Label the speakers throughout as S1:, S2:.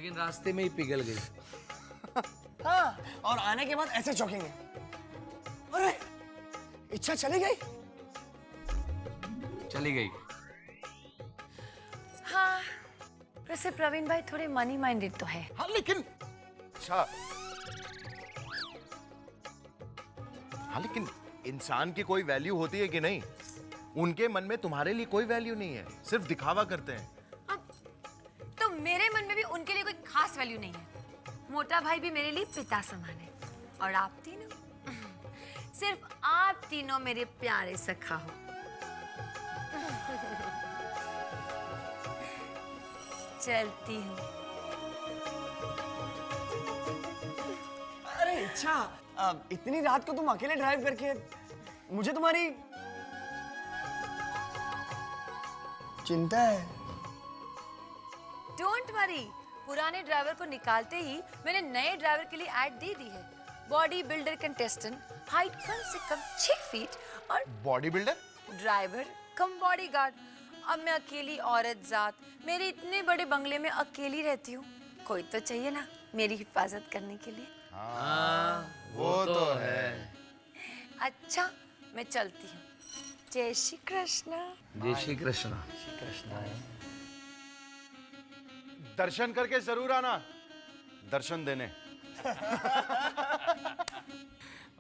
S1: लेकिन रास्ते में ही पिघल गई।
S2: हाँ, और आने के बाद ऐसे चौंकेंगे। अरे इच्छा चली गई।
S1: चली गई।
S3: हाँ, वैसे प्रवीण भाई थोड़े मनी माइंडेड तो है।
S4: हाँ लेकिन अच्छा, हाँ लेकिन इंसान की कोई वैल्यू होती है कि नहीं? उनके मन में तुम्हारे लिए कोई वैल्यू नहीं है, सिर्फ दिखावा करते हैं।
S3: अब तो मेरे मन में भी उनके लिए कोई खास वैल्यू नहीं है। मोटा भाई भी मेरे लिए पिता समान है, और आप तीनों, सिर्फ आप तीनों मेरे प्यारे सखा हो। चलती हूँ।
S2: अरे इच्छा, इतनी रात को तुम अकेले ड्राइव करके, मुझे तुम्हारी चिंता है।
S3: डोंट वरी, पुराने ड्राइवर को निकालते ही मैंने नए ड्राइवर के लिए ऐड दे दी है। बॉडी बिल्डर कंटेस्टेंट, हाइट कम से कम 6 फीट, और
S4: बॉडी बिल्डर?
S3: ड्राइवर कम बॉडीगार्ड। अब मैं अकेली औरत जात मेरे इतने बड़े बंगले में अकेली रहती हूँ, कोई तो चाहिए ना मेरी हिफाजत करने के लिए।
S4: हाँ, वो तो है।
S3: अच्छा, मैं चलती हूँ। जय श्री कृष्ण।
S1: जय श्री कृष्ण।
S4: दर्शन करके जरूर आना, दर्शन देने।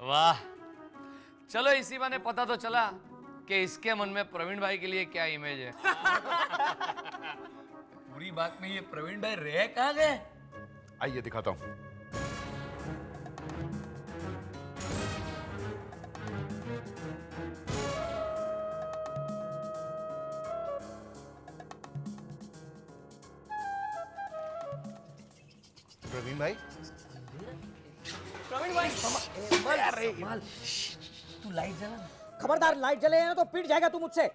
S1: वाह, चलो इसी बहाने पता तो चला कि इसके मन में प्रवीण भाई के लिए क्या इमेज है। पूरी बात में ये प्रवीण भाई रह कहाँ गए?
S4: आइए दिखाता हूँ। प्रवीण भाई,
S2: प्रवीण भाई,
S1: तू लाइट जला ना।
S5: खबरदार, लाइट जले ना तो पीट जाएगा तू मुझसे।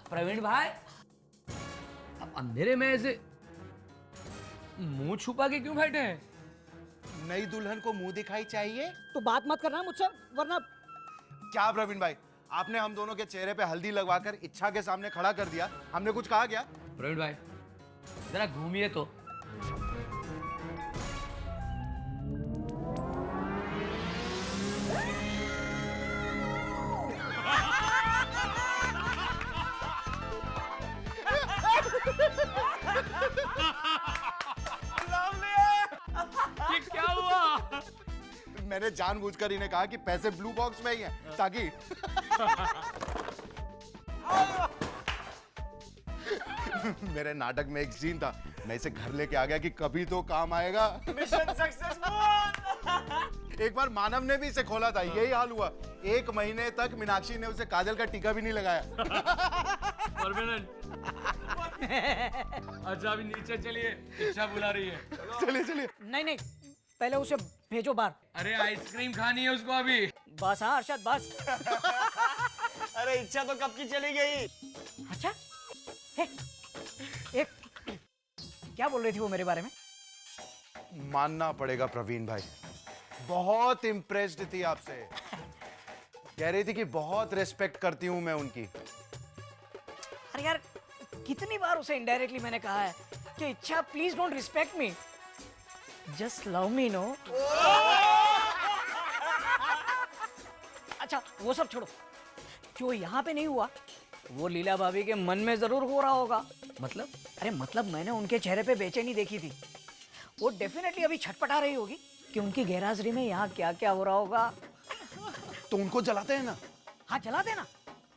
S1: प्रवीण भाई, अब अंधेरे में ऐसे मुंह छुपा के क्यों बैठे हैं?
S4: नई दुल्हन को मुंह दिखाई चाहिए।
S5: तू बात मत करना मुझसे, वरना।
S4: क्या प्रवीण भाई, आपने हम दोनों के चेहरे पे हल्दी लगवाकर इच्छा के सामने खड़ा कर दिया, हमने कुछ कहा क्या?
S1: प्रवीण भाई जरा घूमिए तो। ये क्या हुआ?
S4: मैंने जानबूझकर इन्हें कहा कि पैसे ब्लू बॉक्स में ही हैं, ताकि मेरे नाटक में एक सीन था, मैं इसे घर लेके आ गया कि कभी तो काम आएगा।
S2: Mission successful.
S4: एक बार मानव ने भी इसे खोला था, यही हाल हुआ। 1 महीने तक मीनाक्षी ने उसे काजल का टीका भी नहीं लगाया।
S1: अच्छा अभी नीचे चलिए, इच्छा बुला रही है।
S4: चलिए चलिए।
S5: नहीं नहीं, पहले उसे भेजो बाहर।
S1: अरे आइसक्रीम खानी है उसको अभी।
S5: बस हाँ अरशद, बस।
S2: अरे इच्छा तो कब की चली गई।
S5: अच्छा, एक क्या बोल रही थी वो मेरे बारे में?
S4: मानना पड़ेगा प्रवीण भाई, बहुत इम्प्रेस्ड थी आपसे। कह रही थी कि बहुत रिस्पेक्ट करती हूं मैं उनकी।
S5: अरे यार, कितनी बार उसे इनडायरेक्टली मैंने कहा है कि इच्छा please don't respect me, just love me, no. अच्छा वो सब छोड़ो, जो यहाँ पे नहीं हुआ वो लीला भाभी के मन में जरूर हो रहा होगा।
S1: मतलब?
S5: अरे मतलब मैंने उनके चेहरे पे बेचैनी देखी थी, वो डेफिनेटली अभी छटपटा रही होगी कि उनकी गैरहाजिरी में यहाँ क्या क्या हो रहा होगा।
S4: तो उनको जलाते हैं ना?
S5: हाँ जला देना।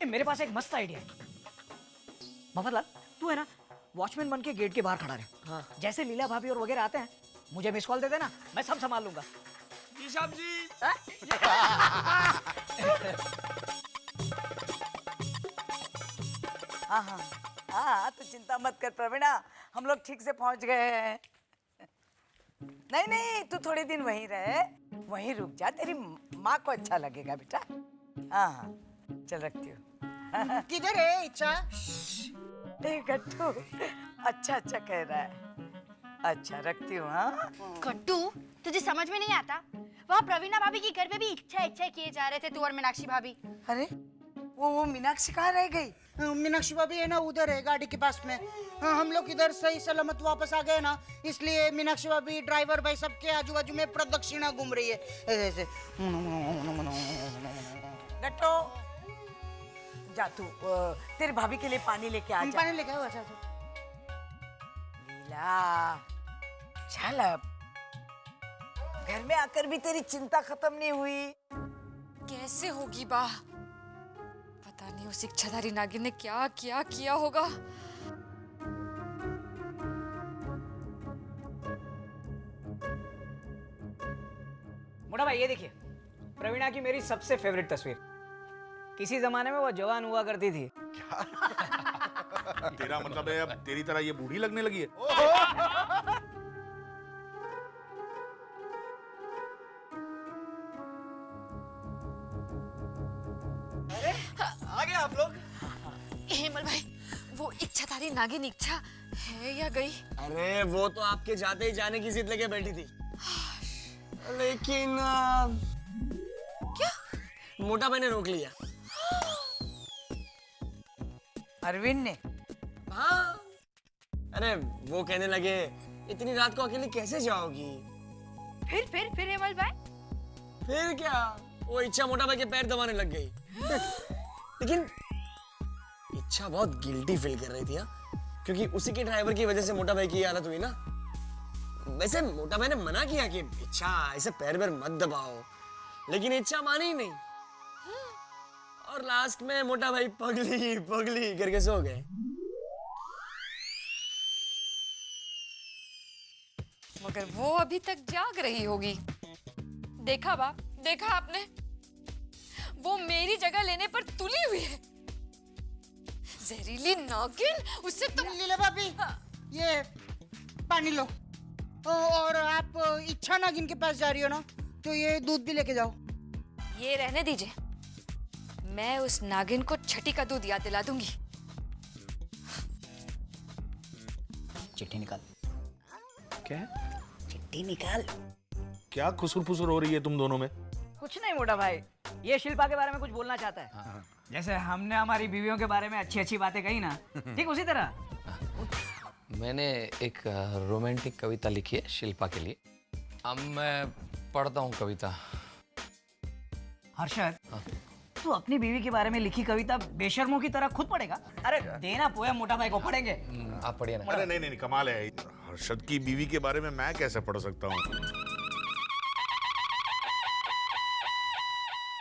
S5: मेरे पास एक मस्त आइडिया है। मफतलाल, तू है ना वॉचमैन बन के गेट के बाहर खड़ा रहे। हाँ। जैसे लीला भाभी और वगैरह आते हैं, मुझे मिस कॉल दे देना, मैं सब संभाल लूंगा।
S1: जी साहब जी।
S6: हाँ हाँ हाँ, तो चिंता मत कर प्रवीणा, हम लोग ठीक से पहुंच गए हैं। नहीं नहीं, तू थोड़े दिन वहीं रहे, वहीं रुक जा, तेरी माँ को अच्छा लगेगा बेटा। हाँ हाँ, चल रखती हूँ।
S5: किधर है इच्छा?
S6: गट्टू अच्छा अच्छा कह रहा है। अच्छा रखती हूँ। हाँ
S7: कट्टू, तुझे समझ में नहीं आता? वहाँ प्रवीणा भाभी के घर पे भी इच्छा इच्छा किए जा रहे थे, तू और मीनाक्षी भाभी।
S6: अरे वो मीनाक्षी कहाँ रह गई?
S8: मीनाक्षी भाभी है ना उधर है गाड़ी के पास में। हम लोग इधर सही सलामत वापस आ गए ना, इसलिए मीनाक्षी भाभी ड्राइवर भाई सबके आजू बाजू में प्रदक्षिणा घूम रही है ऐसे।
S6: गट्टो जा तू तेरी भाभी के लिए पानी लेके आ जा।
S8: पानी लेके आओ। अच्छा
S6: लीला चल अब, घर में आकर भी तेरी चिंता खत्म नहीं हुई।
S9: कैसे होगी बा? पता नहीं उस इच्छाधारी नागिन ने क्या क्या किया होगा।
S5: मोटा भाई ये देखिए, प्रवीणा की मेरी सबसे फेवरेट तस्वीर। किसी जमाने में वो जवान हुआ करती थी।
S10: तेरा मतलब है अब तेरी तरह ये बूढ़ी लगने लगी है?
S2: आ गए आप लोग?
S9: हेमल भाई, वो इच्छाधारी नागिन इच्छा है या गई?
S2: अरे वो तो आपके जाते ही जाने की जिद लेके बैठी थी, लेकिन
S9: क्या?
S2: मोटा भाई ने रोक लिया।
S6: अरविंद ने?
S2: हाँ, अरे वो कहने लगे इतनी रात को अकेले कैसे जाओगी?
S9: फिर हेमल भाई?
S2: फिर क्या, वो इच्छा मोटा भाई के पैर दबाने लग गई। लेकिन इच्छा बहुत गिल्टी फील कर रही थी, हाँ, क्योंकि उसी के ड्राइवर की वजह से मोटा भाई की ये हालत हुई ना। वैसे मोटा भाई ने मना किया कि इच्छा ऐसे पैर मत दबाओ, लेकिन इच्छा मानी ही नहीं। और लास्ट में मोटा भाई पगली पगली करके सो गए।
S9: मगर वो अभी तक जाग रही होगी। देखा बा, देखा आपने? वो मेरी जगह लेने पर तुली हुई है। जहरीली नागिन, उससे तुम।
S8: लीला भाभी ये पानी लो। और आप इच्छा नागिन के पास जा रही हो ना, तो ये दूध भी लेके जाओ।
S9: ये रहने दीजिए, मैं उस नागिन को छठी का दूध याद दिला दूंगी।
S5: चिट्ठी निकाल।
S10: क्या?
S5: चिट्ठी निकाल।
S10: क्या खुसुर फुसुर हो रही है तुम दोनों में?
S5: कुछ नहीं मोटा भाई, ये शिल्पा के बारे में कुछ बोलना चाहता है। जैसे हमने हमारी बीवियों के बारे में अच्छी अच्छी बातें कही ना, ठीक उसी तरह।
S1: मैंने एक रोमांटिक कविता लिखी है शिल्पा के लिए। अब मैं पढ़ता हूँ कविता।
S5: हर्षद, तू अपनी बीवी के बारे में लिखी कविता बेशर्मों की तरह खुद पढ़ेगा? अरे देना पोएम मोटा भाई को, पढ़ेंगे।
S1: आप पढ़िए ना।
S10: अरे नहीं, कमाल है। हर्षद की बीवी के बारे में मैं कैसे पढ़ सकता हूँ?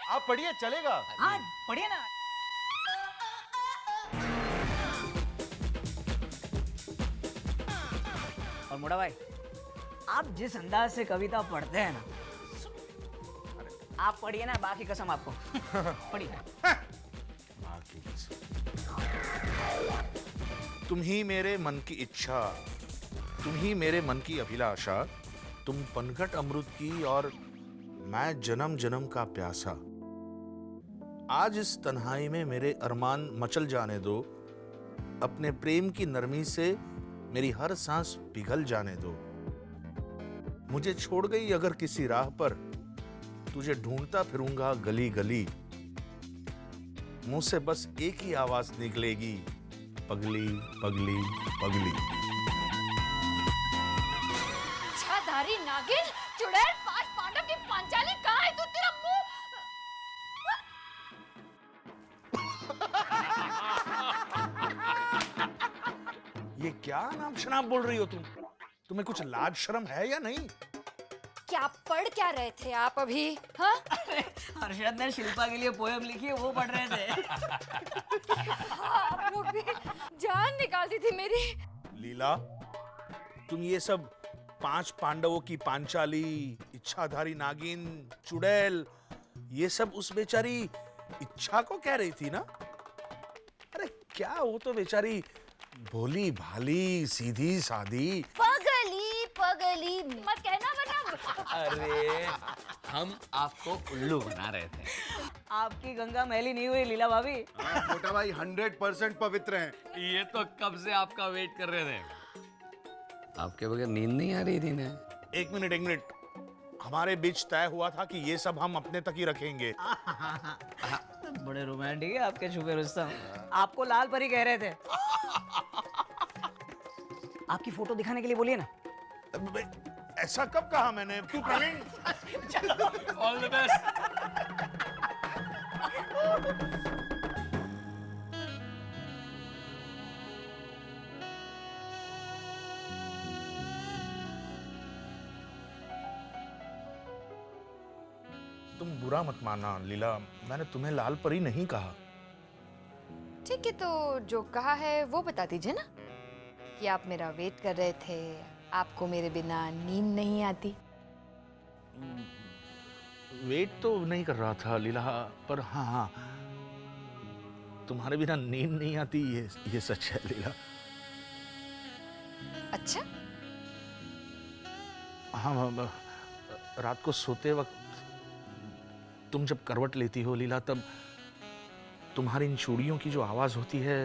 S4: आप पढ़िए, चलेगा।
S5: हाँ पढ़िए ना। और मोटा भाई, आप जिस अंदाज से कविता पढ़ते हैं ना, आप पढ़िए ना, बाकी कसम आपको। पढ़िए।
S10: तुम ही मेरे मन की इच्छा, तुम ही मेरे मन की अभिलाषा, तुम पनघट अमृत की और मैं जन्म जन्म का प्यासा। आज इस तन्हाई में मेरे अरमान मचल जाने दो, अपने प्रेम की नरमी से मेरी हर सांस पिघल जाने दो। मुझे छोड़ गई अगर किसी राह पर, तुझे ढूंढता फिरूंगा गली गली। मुंह से बस एक ही आवाज निकलेगी, पगली पगली पगली।
S9: इच्छाधारी नागिन, चुड़ैल, पांच पांडव की पांचाली, कहाँ है तू? तेरा मुंह।
S10: ये क्या नाम शनाम बोल रही हो तुम? तुम्हें कुछ लाज शर्म है या नहीं?
S9: क्या पढ़ क्या रहे थे आप अभी? हाँ?
S5: हर्षद ने शिल्पा के लिए पोएम लिखी है, वो पढ़ रहे थे।
S9: आप लोग भी जान निकाल दी थी मेरी।
S10: लीला, तुम ये सब पांच पांडवों की पांचाली, इच्छाधारी नागिन, चुड़ैल, ये सब उस बेचारी इच्छा को कह रही थी ना? अरे क्या, वो तो बेचारी भोली भाली सीधी सादी।
S9: पगली पगली मत कहना वरना।
S1: अरे हम आपको उल्लू बना रहे थे।
S5: आपकी गंगा मैली नहीं हुई लीला भाभी।
S4: मोटा भाई 100% पवित्र हैं।
S1: ये तो कब से आपका वेट कर रहे थे। आपके बगैर नींद नहीं आ रही थी ना?
S10: एक मिनट, हमारे बीच तय हुआ था कि ये सब हम अपने तक ही रखेंगे।
S5: बड़े रोमांटिक है आपके छुपे रुस्तम। आपको लाल परी कह रहे थे। आपकी फोटो दिखाने के लिए बोलिए ना।
S10: ऐसा कब कहा मैंने? तू प्रवीण
S1: ऑल द बेस्ट।
S10: तुम बुरा मत मानना लीला, मैंने तुम्हें लाल परी नहीं कहा।
S9: ठीक है, तो जो कहा है वो बता दीजिए ना कि आप मेरा वेट कर रहे थे, आपको मेरे बिना नींद नहीं आती।
S10: वेट तो नहीं कर रहा था लीला, पर हाँ हाँ, तुम्हारे बिना नींद नहीं आती, ये सच है लीला।
S9: अच्छा,
S10: हाँ, रात को सोते वक्त तुम जब करवट लेती हो लीला, तब तुम्हारी इन चूड़ियों की जो आवाज होती है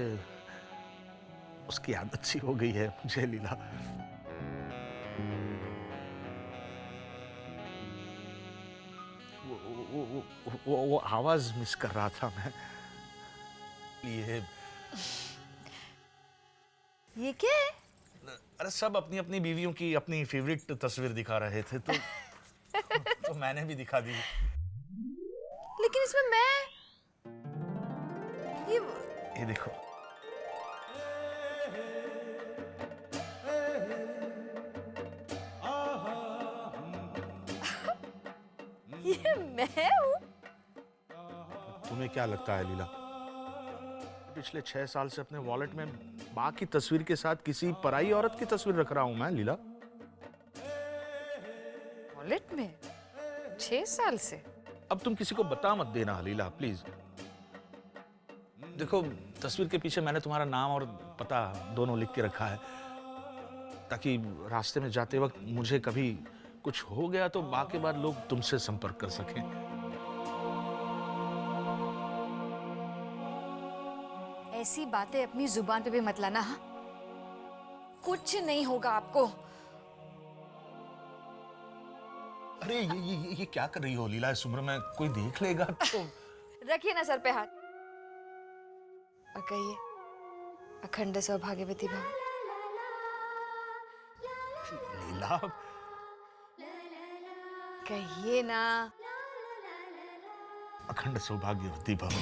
S10: उसकी आदत सी हो गई है मुझे लीला। वो आवाज मिस कर रहा था मैं।
S9: ये क्या है?
S10: अरे सब अपनी अपनी बीवियों की अपनी फेवरेट तस्वीर दिखा रहे थे, तो मैंने भी दिखा दी।
S9: लेकिन इसमें मैं
S10: ये देखो।
S9: ये मैं हूँ?
S10: तुम्हें क्या लगता है लीला, पिछले 6 साल से अपने वॉलेट में माँ की तस्वीर के साथ किसी पराई औरत की तस्वीर रख रहा हूं मैं लीला?
S9: वॉलेट में 6 साल से?
S10: अब तुम किसी को बता मत देना लीला, प्लीज। देखो, तस्वीर के पीछे मैंने तुम्हारा नाम और पता दोनों लिख के रखा है, ताकि रास्ते में जाते वक्त मुझे कभी कुछ हो गया तो बा के बाद लोग तुमसे संपर्क कर सकें।
S9: ऐसी बातें अपनी जुबान पे भी मत लाना। हाँ? कुछ नहीं होगा आपको।
S10: अरे ये क्या कर रही हो लीला इस उम्र में? कोई देख लेगा तो।
S9: रखिए ना सर पे हाथ और कहिए, अखंड सौभाग्यवती भव।
S10: लीला,
S9: कहिए ना।
S10: अखंड सौभाग्यवती भव।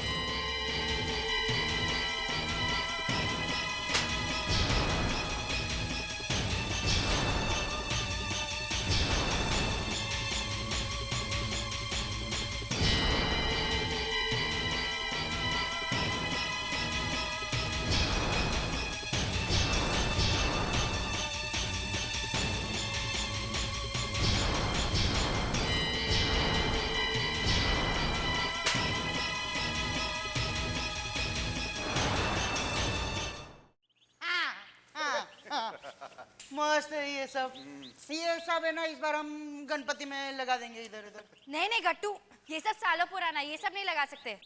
S8: मस्त है ये सब। ये सब है ना, इस बार हम गणपति में लगा देंगे इधर उधर।
S7: नहीं नहीं गट्टू, ये सब सालों पुराना, ये सब नहीं लगा सकते।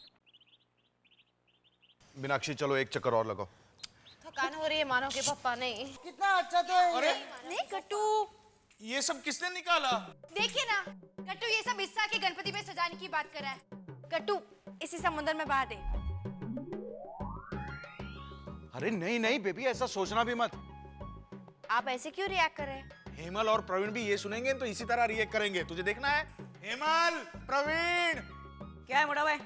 S4: मीनाक्षी चलो एक चक्कर और लगाओ।
S7: थकान हो रही है मानो के पापा। नहीं
S8: कितना अच्छा तो है ये।
S7: नहीं गट्टू,
S10: ये सब किसने निकाला?
S7: देखिए ना गट्टू, ये सब हिस्सा के गणपति में सजाने की बात कर रहा है। गट्टू, इसी समुद्र में बहा दे।
S4: अरे नहीं नहीं बेबी, ऐसा सोचना भी मत।
S7: आप ऐसे क्यों रिएक्ट कर रहे हैं?
S10: हेमल और प्रवीण भी ये सुनेंगे तो इसी तरह रिएक्ट करेंगे। तुझे देखना है? हेमल, प्रवीण,
S5: क्या है मोटा भाई?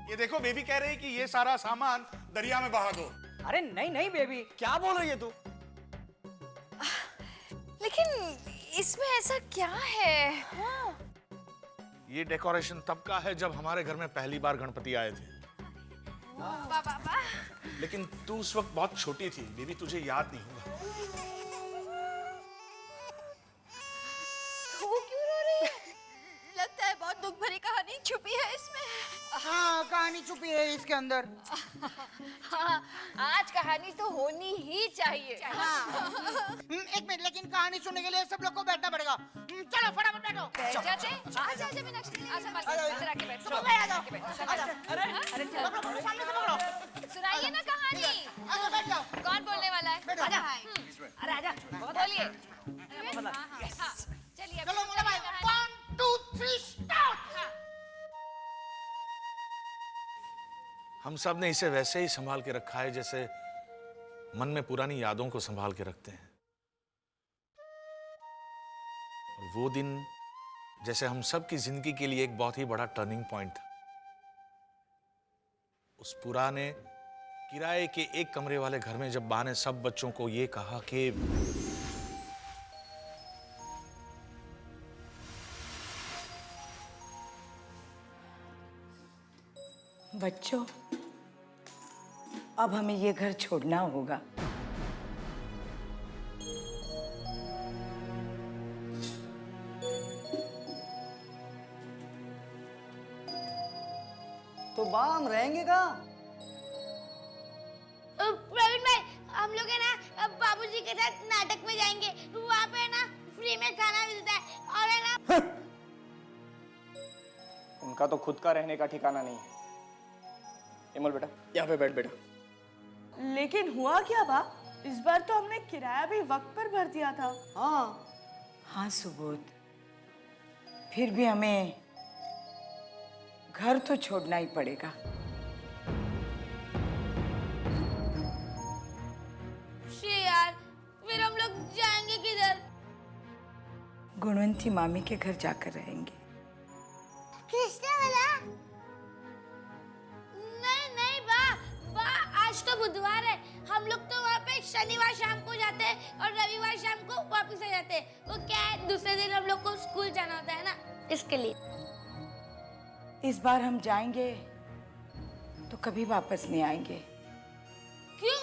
S10: ये देखो, बेबी कह रही है कि ये सारा सामान दरिया में बहा दो।
S5: अरे नहीं नहीं बेबी,
S2: क्या बोल रही है तू?
S9: लेकिन इसमें ऐसा क्या है? हाँ।
S10: ये डेकोरेशन तब का है जब हमारे घर में पहली बार गणपति आए थे। लेकिन तू उस वक्त बहुत छोटी थी बेबी, तुझे याद नहीं होगा।
S9: वो क्यों रो रही है? लगता है बहुत दुख भरी कहानी छुपी है इसमें।
S8: हाँ, कहानी छुपी है इसके अंदर।
S9: हाँ, आज कहानी तो होनी ही चाहिए।
S8: एक मिनट, लेकिन कहानी सुनने के लिए सब लोग को बैठना पड़ेगा। चलो फटाफट बैठो।
S9: बैठ जाते? आजा आजा मीनाक्षी, आ संभाल के, इधर आके बैठ।
S8: सब लोग आ जाओ।
S9: अरे
S8: पकड़ो, सामने से पकड़ो।
S9: सुनाइए ना कहानी।
S8: आजा, बैठ जाओ।
S9: कौन बोलने वाला है?
S8: बैठो।
S5: अरे आजा।
S9: बोलिए। हाँ, चलिए अब
S8: चलो मोटा भाई,
S9: कहानी।
S8: 1 2 3 स्टार्ट।
S10: हम सब ने इसे वैसे ही संभाल के रखा है जैसे मन में पुरानी यादों को संभाल के रखते हैं। और वो दिन जैसे हम सब की जिंदगी के लिए एक बहुत ही बड़ा टर्निंग पॉइंट था। उस पुराने किराए के एक कमरे वाले घर में जब माँ ने सब बच्चों को ये कहा कि
S6: बच्चों, अब हमें ये घर छोड़ना होगा।
S8: तो बा हम रहेंगे कहाँ?
S7: प्रवीण भाई, हम लोग है ना बाबूजी के साथ नाटक में जाएंगे। वहाँ पे ना फ्री में खाना मिलता है और है ना।
S2: उनका तो खुद का रहने का ठिकाना नहीं है। इमल बेटा, यहाँ पे बैठ बेटा।
S11: लेकिन हुआ क्या बा? इस बार तो हमने किराया भी वक्त पर भर दिया था।
S6: हाँ सुबोध, फिर भी हमें घर तो छोड़ना ही पड़ेगा।
S7: यार, फिर हम लोग जाएंगे किधर?
S6: गुणवंती मामी के घर जाकर रहेंगे।
S7: कृष्णा वाला? नहीं बा, आज तो बुधवार है। हम लोग तो वहाँ पे शनिवार शाम को जाते हैं और रविवार शाम को वापस आ जाते हैं। वो क्या है, दूसरे दिन हम लोग को स्कूल जाना होता है ना, इसके लिए।
S6: इस बार हम जाएंगे तो कभी वापस नहीं आएंगे।
S7: क्यों?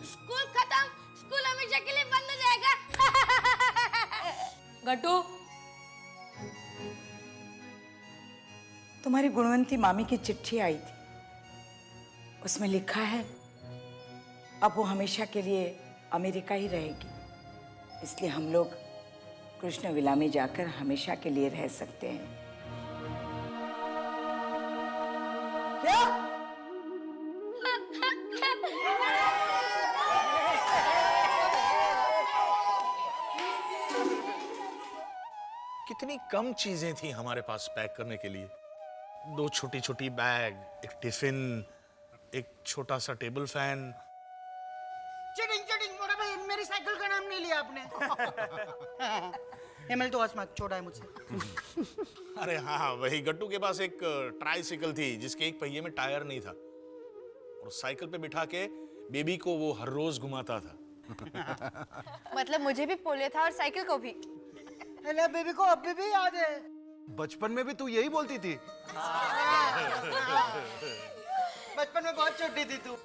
S7: स्कूल खत्म, स्कूल हमेशा के लिए बंद हो जाएगा।
S11: गट्टू,
S6: तुम्हारी गुणवंती मामी की चिट्ठी आई थी, उसमें लिखा है अब वो हमेशा के लिए अमेरिका ही रहेगी, इसलिए हम लोग कृष्ण विला में जाकर हमेशा के लिए रह सकते हैं।
S8: क्या?
S10: कितनी कम चीजें थी हमारे पास पैक करने के लिए। 2 छोटी छोटी बैग, एक टिफिन, एक छोटा सा टेबल फैन।
S8: चीटिंग मोटा भाई, मेरी साइकिल का नाम नहीं लिया आपने। एमएल तो मत छोड़ा है मुझसे।
S10: अरे हाँ, वही गट्टू के पास एक ट्राइसाइकिल थी जिसके एक पहिए में टायर नहीं था, और साइकिल पे बिठा के बेबी को वो हर रोज घुमाता था।
S9: मतलब मुझे भी पोलियो था और साइकिल को भी।
S8: अरे बेबी को अभी भी याद है।
S4: बचपन में भी तू यही बोलती थी।
S8: बचपन में बहुत छोटी थी तू।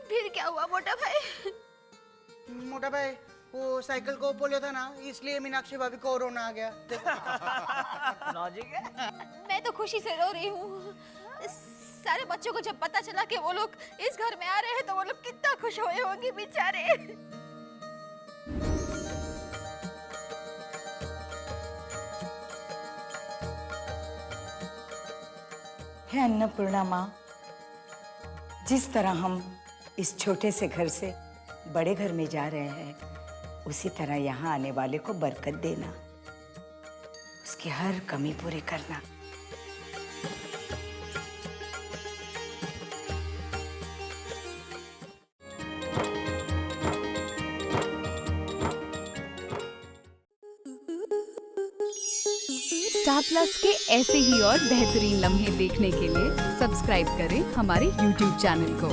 S7: फिर क्या हुआ मोटा भाई?
S8: मोटा भाई, वो साइकिल को पोलियो था ना, इसलिए मीनाक्षी भाभी को रोना आ गया।
S5: लॉजिक है।
S9: मैं तो खुशी से रो रही हूँ। सारे बच्चों को जब पता चला कि वो लोग इस घर में आ रहे हैं तो वो लोग कितना खुश हुए होंगे बेचारे।
S6: हे अन्नपूर्णा माँ, जिस तरह हम इस छोटे से घर से बड़े घर में जा रहे हैं, उसी तरह यहाँ आने वाले को बरकत देना, उसकी हर कमी पूरी करना।
S12: स्टार प्लस के ऐसे ही और बेहतरीन लम्हे देखने के लिए सब्सक्राइब करें हमारे YouTube चैनल को।